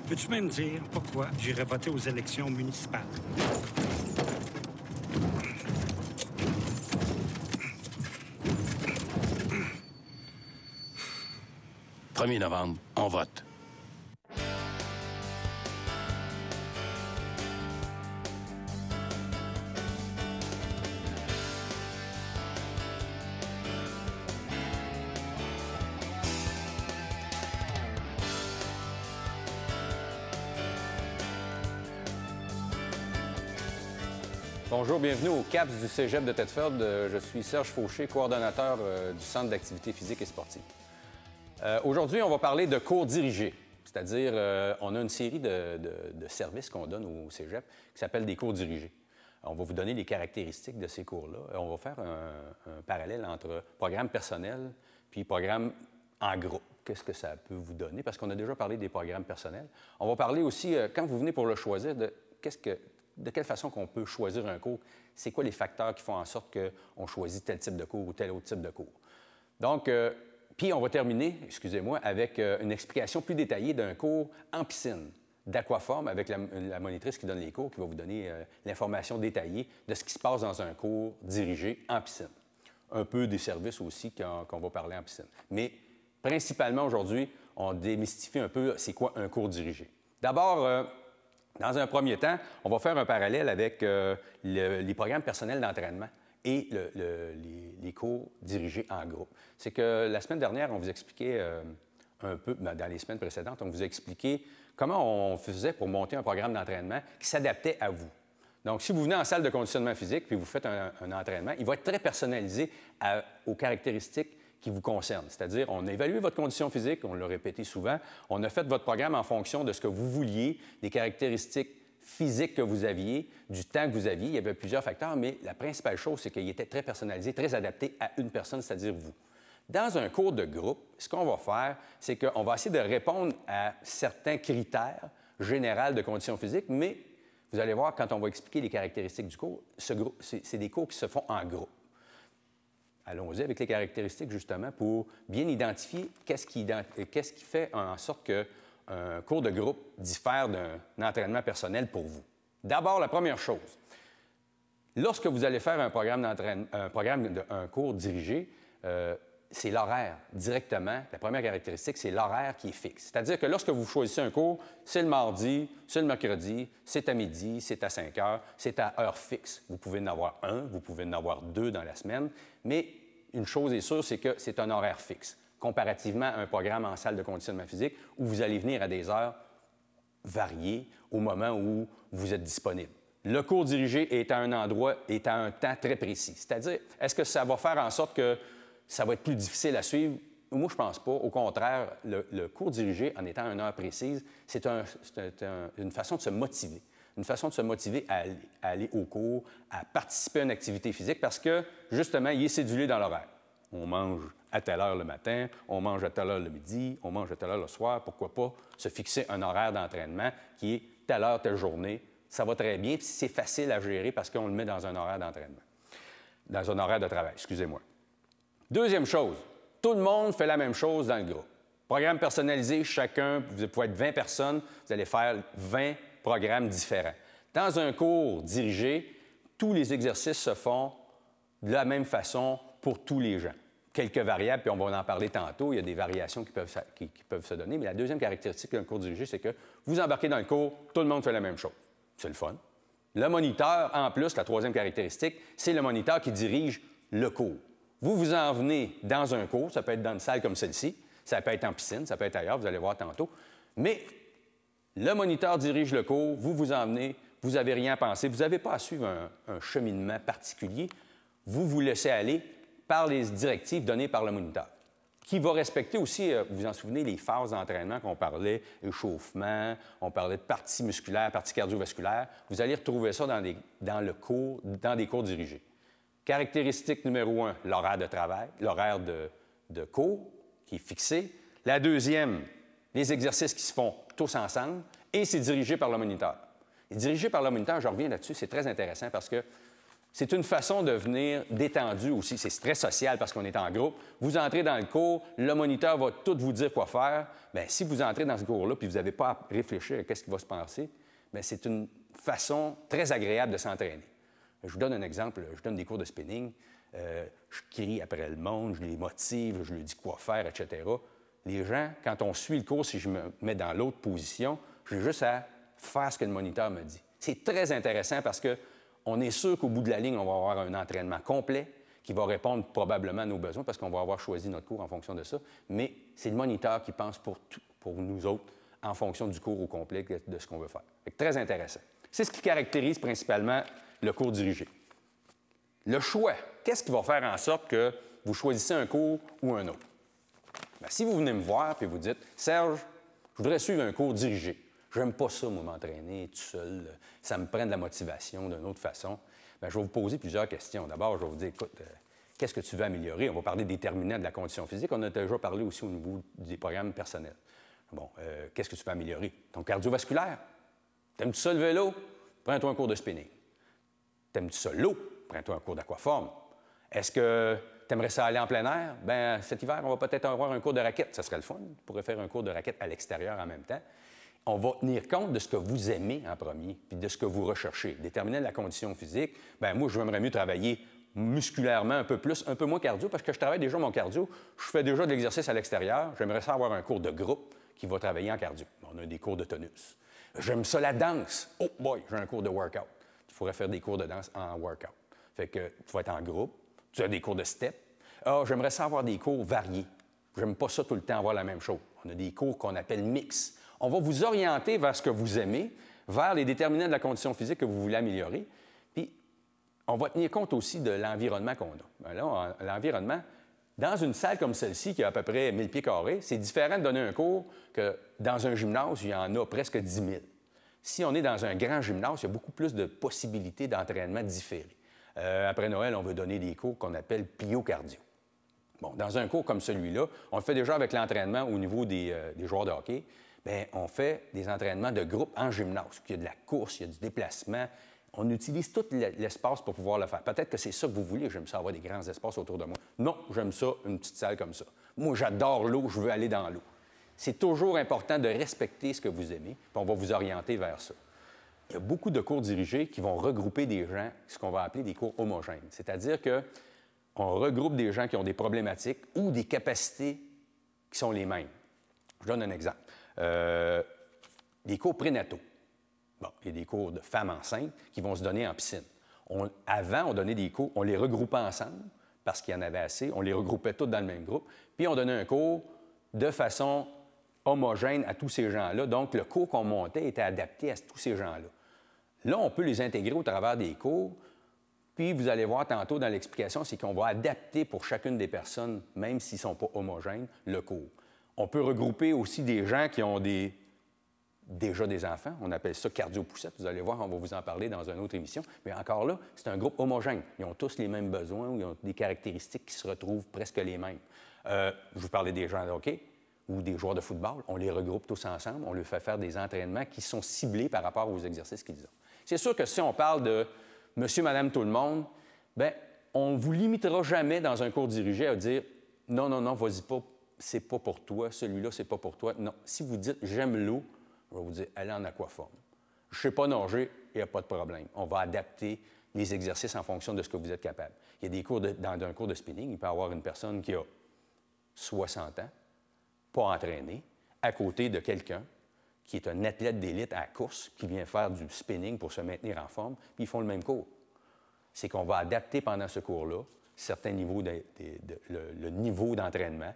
Peux-tu même dire pourquoi j'irai voter aux élections municipales? 1er novembre, on vote. Bonjour, bienvenue au CAPS du Cégep de Thetford. Je suis Serge Fauché, coordonnateur du Centre d'activité physique et sportive. Aujourd'hui, on va parler de cours dirigés, c'est-à-dire on a une série de services qu'on donne au Cégep qui s'appelle des cours dirigés. On va vous donner les caractéristiques de ces cours-là. On va faire un parallèle entre programme personnel puis programme en groupe. Qu'est-ce que ça peut vous donner? Parce qu'on a déjà parlé des programmes personnels. On va parler aussi, quand vous venez pour le choisir, de quelle façon qu'on peut choisir un cours? C'est quoi les facteurs qui font en sorte qu'on choisit tel type de cours ou tel autre type de cours? Donc, puis on va terminer, excusez-moi, avec une explication plus détaillée d'un cours en piscine, d'aquaforme, avec la monitrice qui donne les cours, qui va vous donner l'information détaillée de ce qui se passe dans un cours dirigé en piscine. Un peu des services aussi qu'on va parler en piscine. Mais principalement aujourd'hui, on démystifie un peu c'est quoi un cours dirigé. D'abord, dans un premier temps, on va faire un parallèle avec les programmes personnels d'entraînement et les cours dirigés en groupe. C'est que la semaine dernière, on vous expliquait un peu, dans les semaines précédentes, on vous a expliqué comment on faisait pour monter un programme d'entraînement qui s'adaptait à vous. Donc, si vous venez en salle de conditionnement physique puis vous faites un entraînement, il va être très personnalisé aux caractéristiques qui vous concernent. C'est-à-dire, on a évalué votre condition physique, on l'a répété souvent, on a fait votre programme en fonction de ce que vous vouliez, des caractéristiques physiques que vous aviez, du temps que vous aviez. Il y avait plusieurs facteurs, mais la principale chose, c'est qu'il était très personnalisé, très adapté à une personne, c'est-à-dire vous. Dans un cours de groupe, ce qu'on va faire, c'est qu'on va essayer de répondre à certains critères généraux de condition physique, mais vous allez voir, quand on va expliquer les caractéristiques du cours, c'est des cours qui se font en groupe. Allons-y avec les caractéristiques, justement, pour bien identifier qu'est-ce qui fait en sorte qu'un cours de groupe diffère d'un entraînement personnel pour vous. D'abord, la première chose, lorsque vous allez faire un cours dirigé, c'est l'horaire directement. La première caractéristique, c'est l'horaire qui est fixe. C'est-à-dire que lorsque vous choisissez un cours, c'est le mardi, c'est le mercredi, c'est à midi, c'est à 5 heures, c'est à heure fixe. Vous pouvez en avoir un, vous pouvez en avoir deux dans la semaine, mais une chose est sûre, c'est que c'est un horaire fixe, comparativement à un programme en salle de conditionnement physique où vous allez venir à des heures variées au moment où vous êtes disponible. Le cours dirigé est à un endroit, est à un temps très précis. C'est-à-dire, est-ce que ça va faire en sorte que ça va être plus difficile à suivre? Moi, je ne pense pas. Au contraire, le cours dirigé, en étant à une heure précise, c'est une façon de se motiver. Une façon de se motiver à aller au cours, à participer à une activité physique parce que, justement, il est cédulé dans l'horaire. On mange à telle heure le matin, on mange à telle heure le midi, on mange à telle heure le soir. Pourquoi pas se fixer un horaire d'entraînement qui est telle heure, telle journée? Ça va très bien, puis c'est facile à gérer parce qu'on le met dans un horaire d'entraînement, dans un horaire de travail, excusez-moi. Deuxième chose, tout le monde fait la même chose dans le groupe. Programme personnalisé, chacun, vous pouvez être 20 personnes, vous allez faire 20 programmes différents. Dans un cours dirigé, tous les exercices se font de la même façon pour tous les gens. Quelques variables, puis on va en parler tantôt, il y a des variations qui peuvent se donner, mais la deuxième caractéristique d'un cours dirigé, c'est que vous embarquez dans le cours, tout le monde fait la même chose. C'est le fun. Le moniteur, en plus, la troisième caractéristique, c'est le moniteur qui dirige le cours. Vous vous en venez dans un cours, ça peut être dans une salle comme celle-ci, ça peut être en piscine, ça peut être ailleurs, vous allez voir tantôt, mais le moniteur dirige le cours, vous vous en venez, vous n'avez rien à penser, vous n'avez pas à suivre un cheminement particulier, vous vous laissez aller par les directives données par le moniteur, qui va respecter aussi, vous vous en souvenez, les phases d'entraînement qu'on parlait, échauffement, on parlait de parties musculaires, parties cardiovasculaires, vous allez retrouver ça dans des cours dirigés. Caractéristique numéro 1, l'horaire de travail, l'horaire de cours qui est fixé. La deuxième, les exercices qui se font tous ensemble et c'est dirigé par le moniteur. Et dirigé par le moniteur, je reviens là-dessus, c'est très intéressant parce que C'est une façon de venir détendu aussi. C'est très social parce qu'on est en groupe. Vous entrez dans le cours, le moniteur va tout vous dire quoi faire. Bien, si vous entrez dans ce cours-là puis vous n'avez pas à réfléchir à ce qui va se passer, bien, c'est une façon très agréable de s'entraîner. Je vous donne un exemple. Je donne des cours de spinning. Je crie après le monde, je les motive, je leur dis quoi faire, etc. Les gens, quand on suit le cours, si je me mets dans l'autre position, j'ai juste à faire ce que le moniteur me dit. C'est très intéressant parce qu'on est sûr qu'au bout de la ligne, on va avoir un entraînement complet qui va répondre probablement à nos besoins parce qu'on va avoir choisi notre cours en fonction de ça. Mais c'est le moniteur qui pense pour nous autres en fonction du cours au complet de ce qu'on veut faire. Très intéressant. C'est ce qui caractérise principalement le cours dirigé. Le choix, qu'est-ce qui va faire en sorte que vous choisissez un cours ou un autre? Bien, si vous venez me voir et vous dites « Serge, je voudrais suivre un cours dirigé. J'aime pas ça, moi, m'entraîner tout seul. Ça me prend de la motivation d'une autre façon. » Bien, je vais vous poser plusieurs questions. D'abord, je vais vous dire « Écoute, qu'est-ce que tu veux améliorer? » On va parler des déterminants de la condition physique. On a déjà parlé aussi au niveau des programmes personnels. Bon, qu'est-ce que tu veux améliorer? Ton cardiovasculaire? T'aimes-tu ça le vélo? Prends-toi un cours de spinning. T'aimes-tu ça l'eau? Prends-toi un cours d'aquaforme. Est-ce que tu aimerais ça aller en plein air? Bien, cet hiver, on va peut-être avoir un cours de raquette. Ça serait le fun. On pourrait faire un cours de raquette à l'extérieur en même temps. On va tenir compte de ce que vous aimez en premier, puis de ce que vous recherchez. Déterminer la condition physique, bien, moi, j'aimerais mieux travailler musculairement un peu plus, un peu moins cardio, parce que je travaille déjà mon cardio. Je fais déjà de l'exercice à l'extérieur. J'aimerais ça avoir un cours de groupe qui va travailler en cardio. On a des cours de tonus. J'aime ça la danse. Oh boy, j'ai un cours de workout. Tu pourrais faire des cours de danse en workout. Fait que tu vas être en groupe, tu as des cours de step. Ah, j'aimerais ça avoir des cours variés. J'aime pas ça tout le temps avoir la même chose. On a des cours qu'on appelle mix. On va vous orienter vers ce que vous aimez, vers les déterminants de la condition physique que vous voulez améliorer. Puis, on va tenir compte aussi de l'environnement qu'on a. Bien là, l'environnement, dans une salle comme celle-ci, qui a à peu près 1000 pieds carrés, c'est différent de donner un cours que dans un gymnase, il y en a presque 10 000. Si on est dans un grand gymnase, il y a beaucoup plus de possibilités d'entraînement différés. Après Noël, on veut donner des cours qu'on appelle pliocardio. Bon, dans un cours comme celui-là, on le fait déjà avec l'entraînement au niveau des joueurs de hockey. Bien, on fait des entraînements de groupe en gymnase. Il y a de la course, il y a du déplacement. On utilise tout l'espace pour pouvoir le faire. Peut-être que c'est ça que vous voulez. J'aime ça avoir des grands espaces autour de moi. Non, j'aime ça, une petite salle comme ça. Moi, j'adore l'eau, je veux aller dans l'eau. C'est toujours important de respecter ce que vous aimez, puis on va vous orienter vers ça. Il y a beaucoup de cours dirigés qui vont regrouper des gens, ce qu'on va appeler des cours homogènes. C'est-à-dire qu'on regroupe des gens qui ont des problématiques ou des capacités qui sont les mêmes. Je donne un exemple. Des cours prénataux. Bon, il y a des cours de femmes enceintes qui vont se donner en piscine. Avant, on donnait des cours, on les regroupait ensemble parce qu'il y en avait assez, on les regroupait tous dans le même groupe, puis on donnait un cours de façon homogène à tous ces gens-là. Donc, le cours qu'on montait était adapté à tous ces gens-là. Là, on peut les intégrer au travers des cours, puis vous allez voir tantôt dans l'explication, c'est qu'on va adapter pour chacune des personnes, même s'ils ne sont pas homogènes, le cours. On peut regrouper aussi des gens qui ont déjà des enfants. On appelle ça cardio-poussette. Vous allez voir, on va vous en parler dans une autre émission. Mais encore là, c'est un groupe homogène. Ils ont tous les mêmes besoins ou ils ont des caractéristiques qui se retrouvent presque les mêmes. Je vous parlais des gens de hockey ou des joueurs de football. On les regroupe tous ensemble. On leur fait faire des entraînements qui sont ciblés par rapport aux exercices qu'ils ont. C'est sûr que si on parle de monsieur, madame, tout le monde, bien, on ne vous limitera jamais dans un cours dirigé à dire « Non, non, non, vas-y pas, c'est pas pour toi. Celui-là, c'est pas pour toi. » Non. Si vous dites « J'aime l'eau », je vais vous dire « Allez en aquaforme. » Je ne sais pas nager, il n'y a pas de problème. On va adapter les exercices en fonction de ce que vous êtes capable. Il y a des cours dans un cours de spinning, il peut y avoir une personne qui a 60 ans, pas entraînée, à côté de quelqu'un qui est un athlète d'élite à la course, qui vient faire du spinning pour se maintenir en forme, puis ils font le même cours. C'est qu'on va adapter pendant ce cours-là certains niveaux le niveau d'entraînement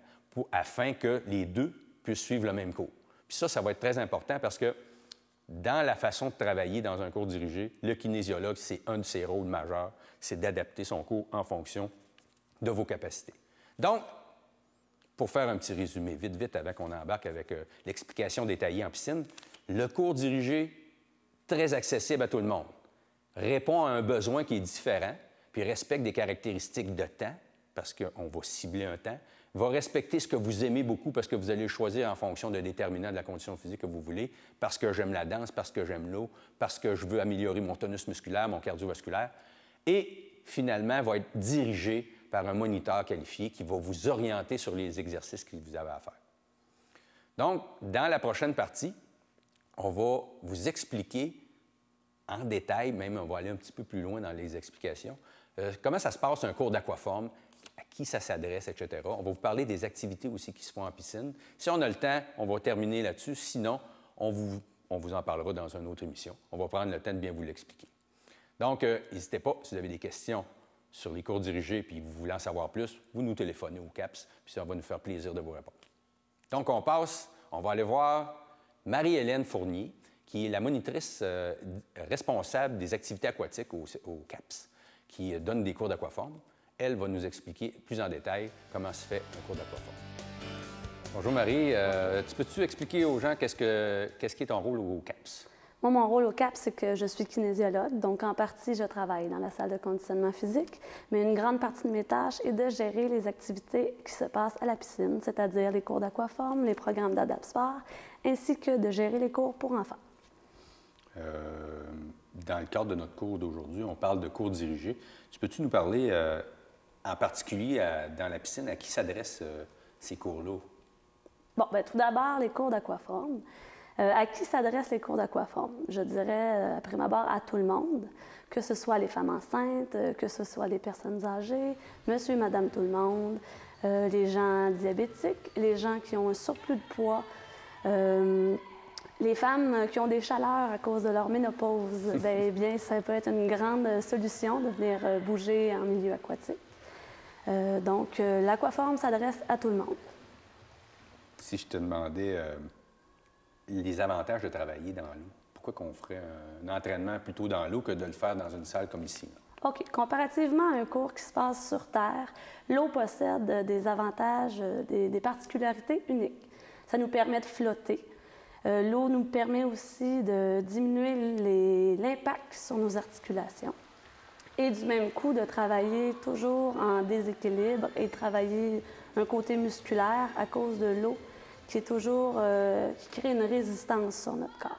afin que les deux puissent suivre le même cours. Puis ça va être très important parce que dans la façon de travailler dans un cours dirigé, le kinésiologue, c'est un de ses rôles majeurs, c'est d'adapter son cours en fonction de vos capacités. Donc, pour faire un petit résumé vite, avant qu'on embarque avec l'explication détaillée en piscine, le cours dirigé, très accessible à tout le monde, répond à un besoin qui est différent, puis respecte des caractéristiques de temps, parce qu'on va cibler un temps, va respecter ce que vous aimez beaucoup, parce que vous allez le choisir en fonction de déterminants de la condition physique que vous voulez, parce que j'aime la danse, parce que j'aime l'eau, parce que je veux améliorer mon tonus musculaire, mon cardiovasculaire. et finalement va être dirigé par un moniteur qualifié qui va vous orienter sur les exercices que vous avez à faire. Donc, dans la prochaine partie, on va vous expliquer en détail, même on va aller un petit peu plus loin dans les explications, comment ça se passe un cours d'aquaforme, à qui ça s'adresse, etc. On va vous parler des activités aussi qui se font en piscine. Si on a le temps, on va terminer là-dessus. Sinon, on vous en parlera dans une autre émission. On va prendre le temps de bien vous l'expliquer. Donc, n'hésitez pas, si vous avez des questions sur les cours dirigés puis vous voulez en savoir plus, vous nous téléphonez au CAPS, puis ça va nous faire plaisir de vous répondre. Donc, on va aller voir Marie-Hélène Fournier, qui est la monitrice responsable des activités aquatiques au CAPS, qui donne des cours d'aquaforme. Elle va nous expliquer plus en détail comment se fait un cours d'aquaforme. Bonjour Marie, peux-tu expliquer aux gens qu'est-ce qui est ton rôle au CAPS? Moi, mon rôle au CAPS, c'est que je suis kinésiologue. Donc, en partie, je travaille dans la salle de conditionnement physique, mais une grande partie de mes tâches est de gérer les activités qui se passent à la piscine, c'est-à-dire les cours d'aquaforme, les programmes d'Adapsport, ainsi que de gérer les cours pour enfants. Dans le cadre de notre cours d'aujourd'hui, on parle de cours dirigés. Peux-tu nous parler en particulier dans la piscine, à qui s'adressent ces cours-là? Bon, bien, tout d'abord, les cours d'aquaforme. À qui s'adressent les cours d'aquaforme? Je dirais, à prime abord, à tout le monde, que ce soit les femmes enceintes, que ce soit les personnes âgées, monsieur et madame tout le monde, les gens diabétiques, les gens qui ont un surplus de poids, les femmes qui ont des chaleurs à cause de leur ménopause. Bien, ça peut être une grande solution de venir bouger en milieu aquatique. Donc, l'aquaforme s'adresse à tout le monde. Si je te demandais les avantages de travailler dans l'eau, pourquoi qu'on ferait un entraînement plutôt dans l'eau que de le faire dans une salle comme ici? OK. Comparativement à un cours qui se passe sur Terre, l'eau possède des avantages, des particularités uniques. Ça nous permet de flotter. L'eau nous permet aussi de diminuer l'impact sur nos articulations et du même coup de travailler toujours en déséquilibre et travailler un côté musculaire à cause de l'eau qui crée une résistance sur notre corps.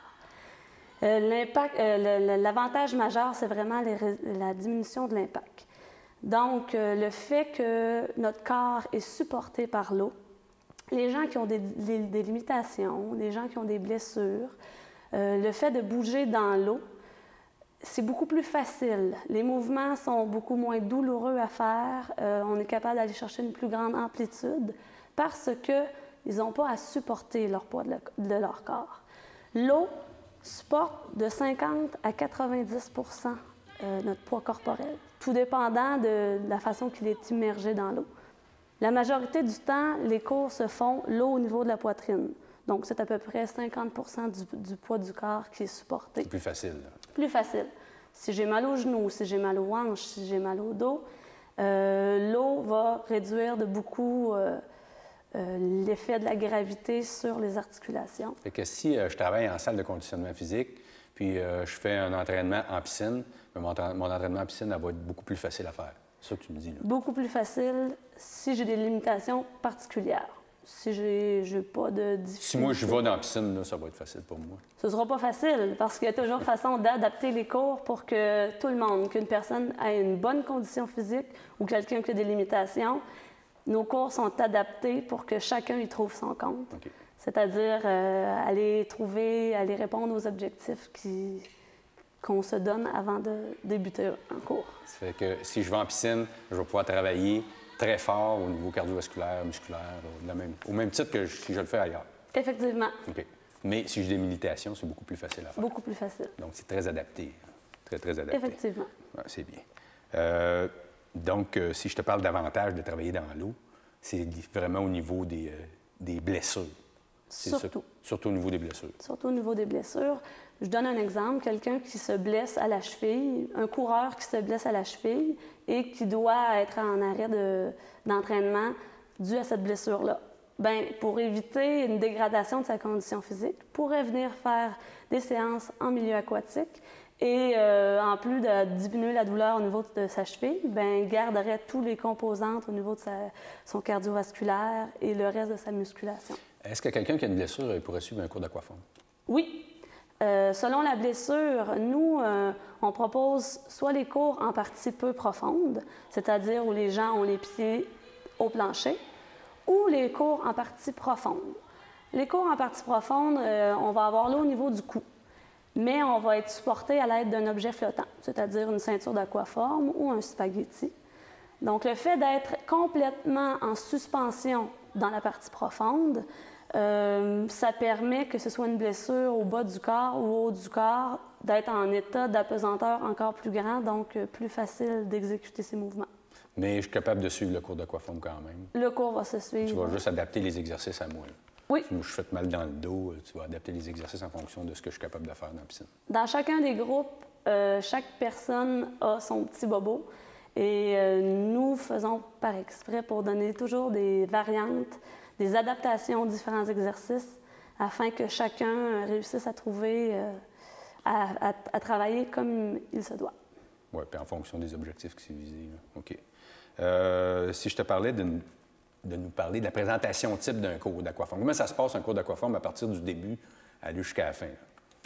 L'avantage majeur, c'est vraiment la diminution de l'impact. Donc, le fait que notre corps est supporté par l'eau, les gens qui ont des limitations, les gens qui ont des blessures, le fait de bouger dans l'eau, c'est beaucoup plus facile. Les mouvements sont beaucoup moins douloureux à faire. On est capable d'aller chercher une plus grande amplitude parce qu'ils n'ont pas à supporter leur poids de leur corps. L'eau supporte de 50 à 90 notre poids corporel, tout dépendant de la façon qu'il est immergé dans l'eau. La majorité du temps, les cours se font l'eau au niveau de la poitrine. Donc, c'est à peu près 50 du poids du corps qui est supporté. C'est plus facile. Plus facile. Si j'ai mal aux genoux, si j'ai mal aux hanches, si j'ai mal au dos, l'eau va réduire de beaucoup l'effet de la gravité sur les articulations. Fait que si je travaille en salle de conditionnement physique, puis je fais un entraînement en piscine, mon entraînement en piscine, elle va être beaucoup plus facile à faire. C'est ça que tu me dis, là. Beaucoup plus facile si j'ai des limitations particulières. Si j'ai pas de difficulté. Si moi, je vais dans la piscine, là, ça va être facile pour moi. Ce ne sera pas facile parce qu'il y a toujours façon d'adapter les cours pour que tout le monde, qu'une personne ait une bonne condition physique ou quelqu'un qui a des limitations, nos cours sont adaptés pour que chacun y trouve son compte. Okay. C'est-à-dire aller répondre aux objectifs qu'on se donne avant de débuter un cours. Ça fait que si je vais en piscine, je vais pouvoir travailler très fort au niveau cardiovasculaire, musculaire, au même titre que si je le fais ailleurs. Effectivement. OK. Mais si j'ai des limitations, c'est beaucoup plus facile à faire. Beaucoup plus facile. Donc, c'est très adapté. Très, très adapté. Effectivement. Ouais, c'est bien. Donc, si je te parle davantage de travailler dans l'eau, c'est vraiment au niveau des blessures. Surtout. Surtout au niveau des blessures. Surtout au niveau des blessures. Je donne un exemple. Quelqu'un qui se blesse à la cheville, un coureur qui se blesse à la cheville et qui doit être en arrêt d'entraînement dû à cette blessure-là. Bien, pour éviter une dégradation de sa condition physique, pourrait venir faire des séances en milieu aquatique et en plus de diminuer la douleur au niveau de sa cheville, bien, il garderait tous les composantes au niveau de son cardiovasculaire et le reste de sa musculation. Est-ce que quelqu'un qui a une blessure pourrait suivre un cours d'aquaforme? Oui. Selon la blessure, nous, on propose soit les cours en partie peu profonde, c'est-à-dire où les gens ont les pieds au plancher, ou les cours en partie profonde. Les cours en partie profonde, on va avoir l'eau au niveau du cou, mais on va être supporté à l'aide d'un objet flottant, c'est-à-dire une ceinture d'aquaforme ou un spaghetti. Donc, le fait d'être complètement en suspension dans la partie profonde, ça permet que ce soit une blessure au bas du corps ou au haut du corps, d'être en état d'apesanteur encore plus grand, donc plus facile d'exécuter ces mouvements. Mais je suis capable de suivre le cours d'aquaforme quand même. Le cours va se suivre. Tu vas juste adapter les exercices à moi. Là. Oui. Si je fais mal dans le dos, tu vas adapter les exercices en fonction de ce que je suis capable de faire dans la piscine. Dans chacun des groupes, chaque personne a son petit bobo. Et nous faisons par exprès pour donner toujours des variantes, des adaptations aux différents exercices afin que chacun réussisse à trouver, à travailler comme il se doit. Oui, puis en fonction des objectifs qui sont visés. Là. OK. Si je te parlais de nous parler de la présentation type d'un cours d'aquaforme, comment ça se passe un cours d'aquaforme à partir du début aller jusqu'à la fin? Là?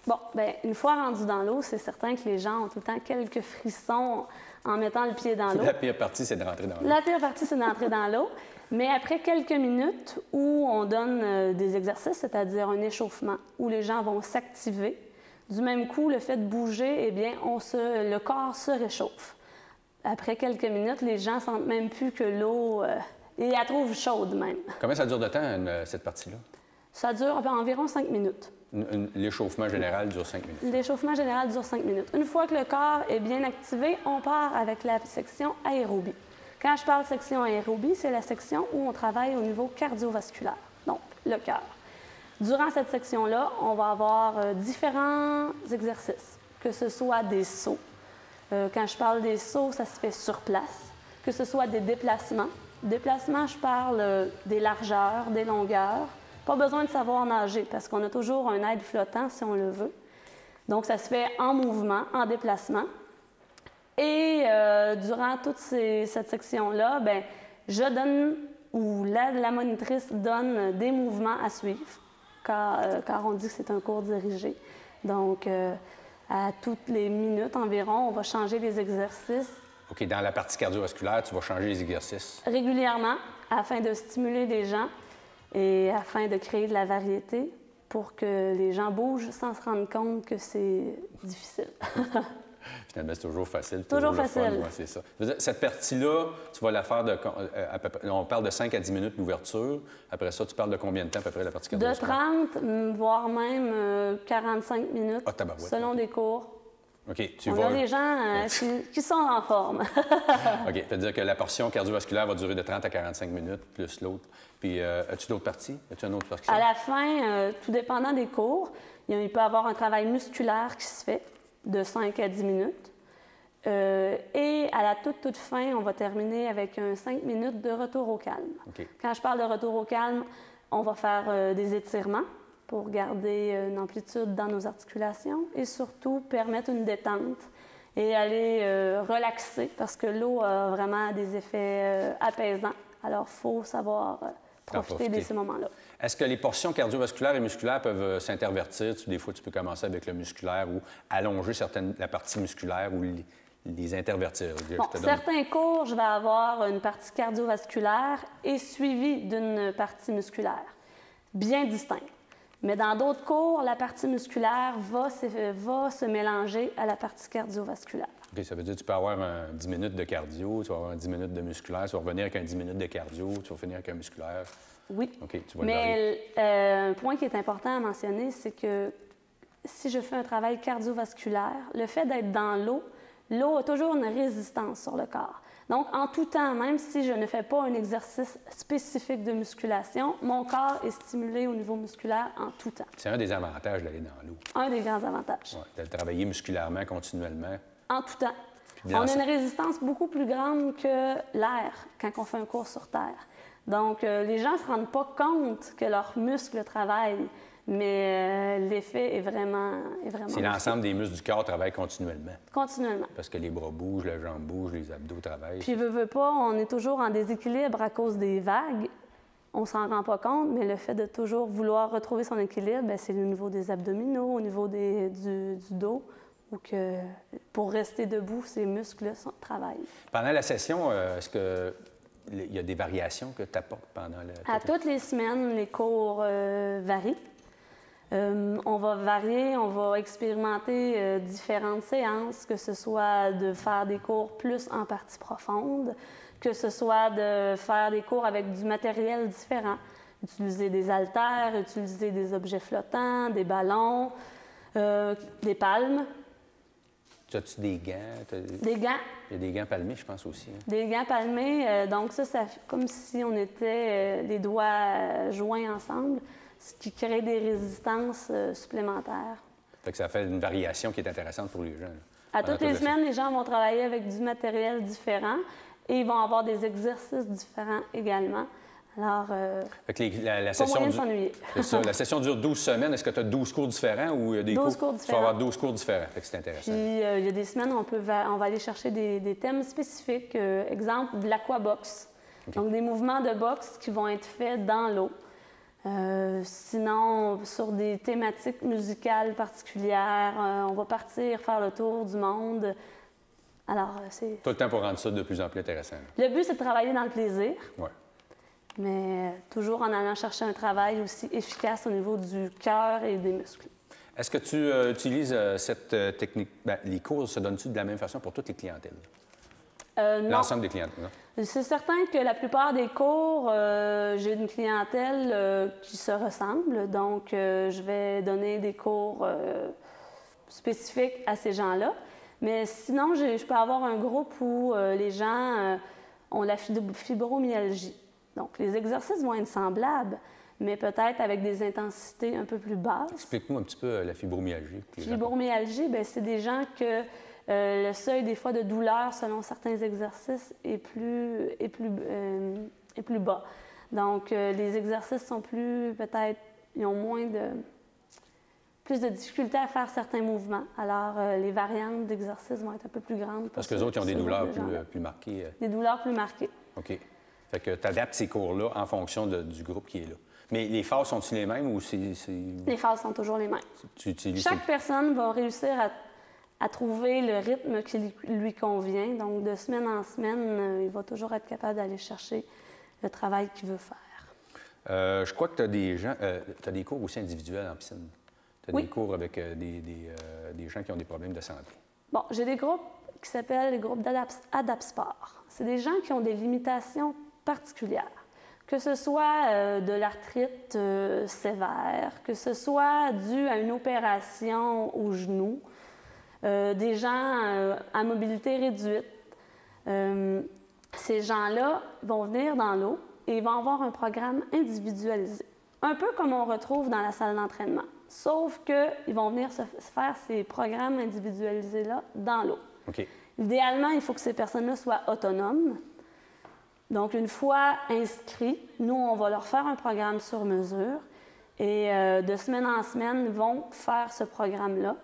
Bon, bien, une fois rendu dans l'eau, c'est certain que les gens ont tout le temps quelques frissons en mettant le pied dans l'eau. La pire partie, c'est de rentrer dans l'eau. La pire partie, c'est d'entrer dans l'eau. Mais après quelques minutes où on donne des exercices, c'est-à-dire un échauffement, où les gens vont s'activer, du même coup, le fait de bouger, eh bien, le corps se réchauffe. Après quelques minutes, les gens ne sentent même plus que l'eau, et la trouvent chaude même. Combien ça dure de temps, cette partie-là? Ça dure environ 5 minutes. L'échauffement général dure 5 minutes. L'échauffement général dure 5 minutes. Une fois que le corps est bien activé, on part avec la section aérobie. Quand je parle section aérobie, c'est la section où on travaille au niveau cardiovasculaire, donc le cœur. Durant cette section-là, on va avoir différents exercices, que ce soit des sauts. Quand je parle des sauts, ça se fait sur place. Que ce soit des déplacements. Déplacements, je parle des largeurs, des longueurs. Pas besoin de savoir nager parce qu'on a toujours un aide flottant si on le veut. Donc, ça se fait en mouvement, en déplacement. Et durant toute cette section-là, bien, je donne, ou la monitrice donne des mouvements à suivre, car on dit que c'est un cours dirigé. Donc, à toutes les minutes environ, on va changer les exercices. OK, dans la partie cardiovasculaire, tu vas changer les exercices? Régulièrement, afin de stimuler les gens et afin de créer de la variété pour que les gens bougent sans se rendre compte que c'est difficile. Finalement, c'est toujours facile. Toujours facile. Ouais, c'est ça. Cette partie-là, tu vas la faire à peu près, on parle de 5 à 10 minutes d'ouverture. Après ça, tu parles de combien de temps à peu près la partie cardiovasculaire? De 30, voire même 45 minutes, selon des cours. OK. On a des gens qui sont en forme. OK. C'est-à-dire que la portion cardiovasculaire va durer de 30 à 45 minutes, plus l'autre. Puis, as-tu d'autres parties? As-tu une autre partie? À la fin, tout dépendant des cours, il peut y avoir un travail musculaire qui se fait de 5 à 10 minutes. Et à la toute fin, on va terminer avec 5 minutes de retour au calme. Okay. Quand je parle de retour au calme, on va faire des étirements pour garder une amplitude dans nos articulations et surtout permettre une détente et aller relaxer parce que l'eau a vraiment des effets apaisants. Alors, il faut savoir profiter de ces moments-là. Est-ce que les portions cardiovasculaires et musculaires peuvent s'intervertir? Des fois, tu peux commencer avec le musculaire ou allonger la partie musculaire ou les intervertir. Bon, certains cours, je vais avoir une partie cardiovasculaire et suivie d'une partie musculaire, bien distincte. Mais dans d'autres cours, la partie musculaire va se mélanger à la partie cardiovasculaire. OK, ça veut dire que tu peux avoir 10 minutes de cardio, tu vas avoir 10 minutes de musculaire, tu vas revenir avec 10 minutes de cardio, tu vas finir avec un musculaire. Oui. OK, tu vas mais un point qui est important à mentionner, c'est que si je fais un travail cardiovasculaire, le fait d'être dans l'eau, l'eau a toujours une résistance sur le corps. Donc, en tout temps, même si je ne fais pas un exercice spécifique de musculation, mon corps est stimulé au niveau musculaire en tout temps. C'est un des avantages d'aller dans l'eau. Un des grands avantages. Ouais, de travailler musculairement continuellement. En tout temps. On a une résistance beaucoup plus grande que l'air quand on fait un cours sur Terre. Donc, les gens ne se rendent pas compte que leurs muscles travaillent, mais l'effet est vraiment c'est l'ensemble des muscles du corps travaillent continuellement. Continuellement. Parce que les bras bougent, les jambes bougent, les abdos travaillent. Puis, veut pas, on est toujours en déséquilibre à cause des vagues. on s'en rend pas compte, mais le fait de toujours vouloir retrouver son équilibre, bien, c'est au niveau des abdominaux, au niveau du dos, ou que pour rester debout, ces muscles travaillent. Pendant la session, est-ce qu'il y a des variations que tu apportes pendant le... À toutes les semaines, les cours varient. On va varier, on va expérimenter différentes séances, que ce soit de faire des cours plus en partie profonde, que ce soit de faire des cours avec du matériel différent, utiliser des haltères, utiliser des objets flottants, des ballons, des palmes. As-tu des gants? Des gants. Il y a des gants palmés, je pense aussi. Hein? Des gants palmés, donc ça fait comme si on était les doigts joints ensemble, ce qui crée des résistances supplémentaires. Fait que ça fait une variation qui est intéressante pour les gens. À toutes les semaines, les gens vont travailler avec du matériel différent et ils vont avoir des exercices différents également. Alors, fait que la pas session moyen de s'ennuyer. C'est ça. La session dure 12 semaines. Est-ce que tu as 12 cours différents ou des 12 cours Tu différents. vas avoir 12 cours différents. Fait que c'est intéressant. Puis, il y a des semaines, on va aller chercher des thèmes spécifiques. Exemple, de l'aquabox. Okay. Donc, des mouvements de boxe qui vont être faits dans l'eau. Sinon, sur des thématiques musicales particulières, on va partir faire le tour du monde. Alors, c'est... Tout le temps pour rendre ça de plus en plus intéressant. Le but, c'est de travailler dans le plaisir. Oui. Mais toujours en allant chercher un travail aussi efficace au niveau du cœur et des muscles. Est-ce que tu utilises cette technique? Bien, les cours se donnent-tu de la même façon pour toutes les clientèles? Non. L'ensemble des clientèles, non? C'est certain que la plupart des cours, j'ai une clientèle qui se ressemble. Donc, je vais donner des cours spécifiques à ces gens-là. Mais sinon, je peux avoir un groupe où les gens ont la fibromyalgie. Donc, les exercices vont être semblables, mais peut-être avec des intensités un peu plus basses. Explique-nous un petit peu la fibromyalgie. Fibromyalgie, bien, c'est des gens que le seuil, des fois, de douleur selon certains exercices est plus bas. Donc, les exercices sont peut-être, ils ont plus de difficultés à faire certains mouvements. Alors, les variantes d'exercices vont être un peu plus grandes. Parce qu'eux autres, ils ont des douleurs plus marquées. Des douleurs plus marquées. OK. Fait que tu adaptes ces cours-là en fonction du groupe qui est là. Mais les phases sont-ils les mêmes ou c'est... Les phases sont toujours les mêmes. Chaque personne va réussir à trouver le rythme qui lui convient. Donc, de semaine en semaine, il va toujours être capable d'aller chercher le travail qu'il veut faire. Je crois que tu as des gens... tu as des cours aussi individuels en piscine. Tu as des cours avec des gens qui ont des problèmes de santé. Bon, j'ai des groupes qui s'appellent les groupes d'Adapsport. C'est des gens qui ont des limitations particulières. Que ce soit de l'arthrite sévère, que ce soit dû à une opération au genou, des gens à mobilité réduite. Ces gens-là vont venir dans l'eau et ils vont avoir un programme individualisé. Un peu comme on retrouve dans la salle d'entraînement. Sauf qu'ils vont venir se faire ces programmes individualisés-là dans l'eau. OK. Idéalement, il faut que ces personnes-là soient autonomes. Donc, une fois inscrits, nous, on va leur faire un programme sur mesure et de semaine en semaine, ils vont faire ce programme-là.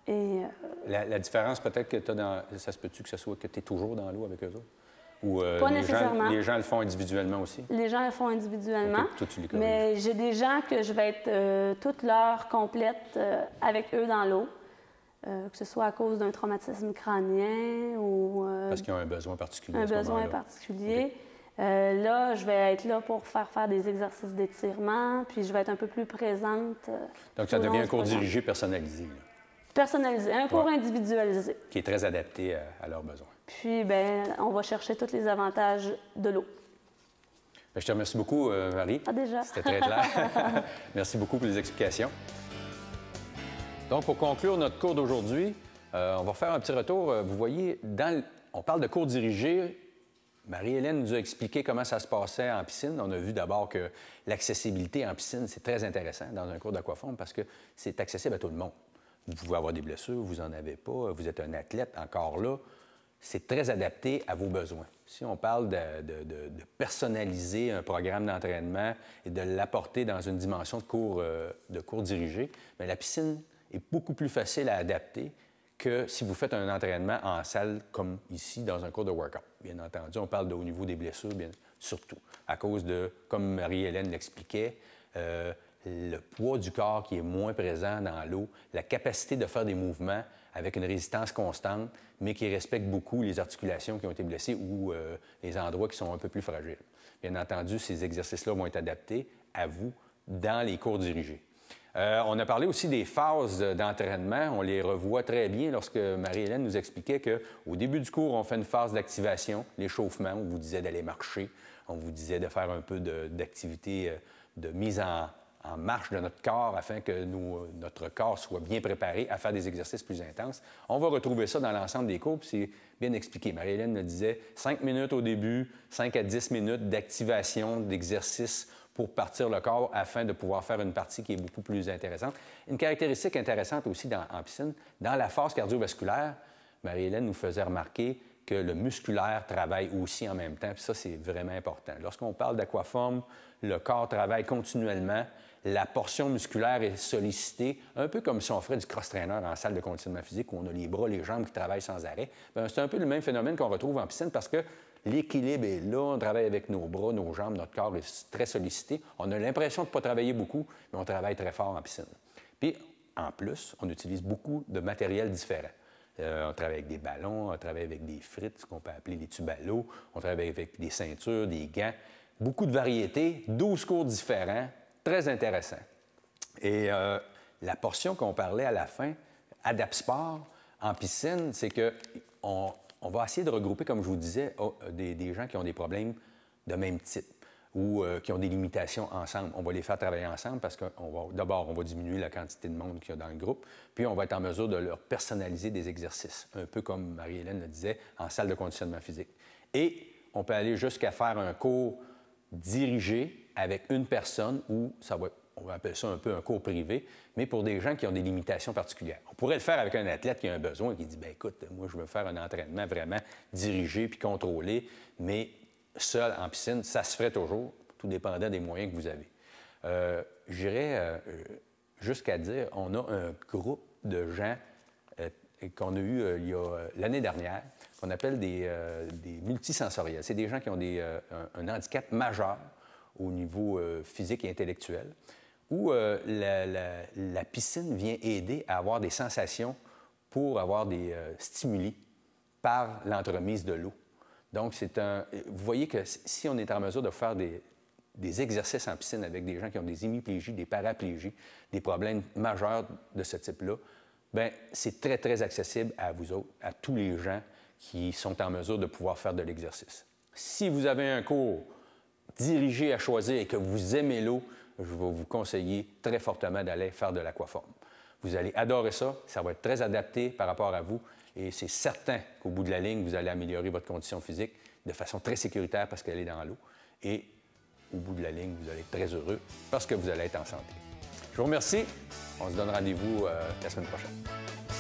Et, la différence, peut-être que tu as dans... Ça se peut-tu que ce soit que tu es toujours dans l'eau avec eux autres? Ou pas nécessairement. Les gens le font individuellement aussi? Les gens le font individuellement. Okay. Toi, tu les corriges. Mais j'ai des gens que je vais être toute l'heure complète avec eux dans l'eau. Que ce soit à cause d'un traumatisme crânien ou... Parce qu'ils ont un besoin particulier. Un besoin particulier. Okay. Là, je vais être là pour faire des exercices d'étirement, puis je vais être un peu plus présente. Donc, ça devient un cours dirigé personnalisé. Là. Personnalisé, un cours individualisé. Qui est très adapté à leurs besoins. Puis, bien, on va chercher tous les avantages de l'eau. Bien, je te remercie beaucoup, Marie. Ah, déjà? C'était très clair. Merci beaucoup pour les explications. Donc, pour conclure notre cours d'aujourd'hui, on va faire un petit retour. Vous voyez, on parle de cours dirigés. Marie-Hélène nous a expliqué comment ça se passait en piscine. On a vu d'abord que l'accessibilité en piscine, c'est très intéressant dans un cours d'aquaforme parce que c'est accessible à tout le monde. Vous pouvez avoir des blessures, vous n'en avez pas, vous êtes un athlète, encore là. C'est très adapté à vos besoins. Si on parle de personnaliser un programme d'entraînement et de l'apporter dans une dimension de cours dirigé, bien, la piscine est beaucoup plus facile à adapter que si vous faites un entraînement en salle comme ici, dans un cours de workout. Bien entendu, on parle au niveau des blessures, bien, surtout, à cause de, comme Marie-Hélène l'expliquait, le poids du corps qui est moins présent dans l'eau, la capacité de faire des mouvements avec une résistance constante, mais qui respecte beaucoup les articulations qui ont été blessées ou les endroits qui sont un peu plus fragiles. Bien entendu, ces exercices-là vont être adaptés à vous dans les cours dirigés. On a parlé aussi des phases d'entraînement. On les revoit très bien lorsque Marie-Hélène nous expliquait qu'au début du cours, on fait une phase d'activation, l'échauffement. On vous disait d'aller marcher, on vous disait de faire un peu d'activité de mise en marche de notre corps afin que notre corps soit bien préparé à faire des exercices plus intenses. On va retrouver ça dans l'ensemble des cours, puis c'est bien expliqué. Marie-Hélène nous disait 5 minutes au début, 5 à 10 minutes d'activation, d'exercice pour partir le corps afin de pouvoir faire une partie qui est beaucoup plus intéressante. Une caractéristique intéressante aussi en piscine, dans la phase cardiovasculaire, Marie-Hélène nous faisait remarquer que le musculaire travaille aussi en même temps, puis ça, c'est vraiment important. Lorsqu'on parle d'aquaforme, le corps travaille continuellement, la portion musculaire est sollicitée, un peu comme si on ferait du cross-trainer en salle de conditionnement physique où on a les bras, les jambes qui travaillent sans arrêt. Bien, c'est un peu le même phénomène qu'on retrouve en piscine parce que l'équilibre est là, on travaille avec nos bras, nos jambes, notre corps est très sollicité. On a l'impression de ne pas travailler beaucoup, mais on travaille très fort en piscine. Puis, en plus, on utilise beaucoup de matériel différent. On travaille avec des ballons, on travaille avec des frites, ce qu'on peut appeler les tubes à l'eau, on travaille avec des ceintures, des gants. Beaucoup de variétés, 12 cours différents, très intéressants. Et la portion qu'on parlait à la fin, Adapsport, en piscine, c'est qu'on va essayer de regrouper, comme je vous disais, des gens qui ont des problèmes de même type ou qui ont des limitations ensemble. On va les faire travailler ensemble parce que d'abord, on va diminuer la quantité de monde qu'il y a dans le groupe, puis on va être en mesure de leur personnaliser des exercices, un peu comme Marie-Hélène le disait, en salle de conditionnement physique. Et on peut aller jusqu'à faire un cours dirigé avec une personne ou on va appeler ça un peu un cours privé, mais pour des gens qui ont des limitations particulières. On pourrait le faire avec un athlète qui a un besoin, qui dit, bien écoute, moi je veux faire un entraînement vraiment dirigé puis contrôlé, mais seul en piscine, ça se ferait toujours, tout dépendant des moyens que vous avez. J'irais jusqu'à dire, on a un groupe de gens qu'on a eu l'année dernière, qu'on appelle des multisensoriels. C'est des gens qui ont un handicap majeur au niveau physique et intellectuel, où la piscine vient aider à avoir des sensations pour avoir des stimuli par l'entremise de l'eau. Donc, vous voyez que si on est en mesure de faire des exercices en piscine avec des gens qui ont des hémiplégies, des paraplégies, des problèmes majeurs de ce type-là, bien, c'est très, très accessible à vous autres, à tous les gens qui sont en mesure de pouvoir faire de l'exercice. Si vous avez un cours dirigé à choisir et que vous aimez l'eau, je vais vous conseiller très fortement d'aller faire de l'aquaforme. Vous allez adorer ça, ça va être très adapté par rapport à vous et c'est certain qu'au bout de la ligne, vous allez améliorer votre condition physique de façon très sécuritaire parce qu'elle est dans l'eau et au bout de la ligne, vous allez être très heureux parce que vous allez être en santé. Je vous remercie. On se donne rendez-vous la semaine prochaine.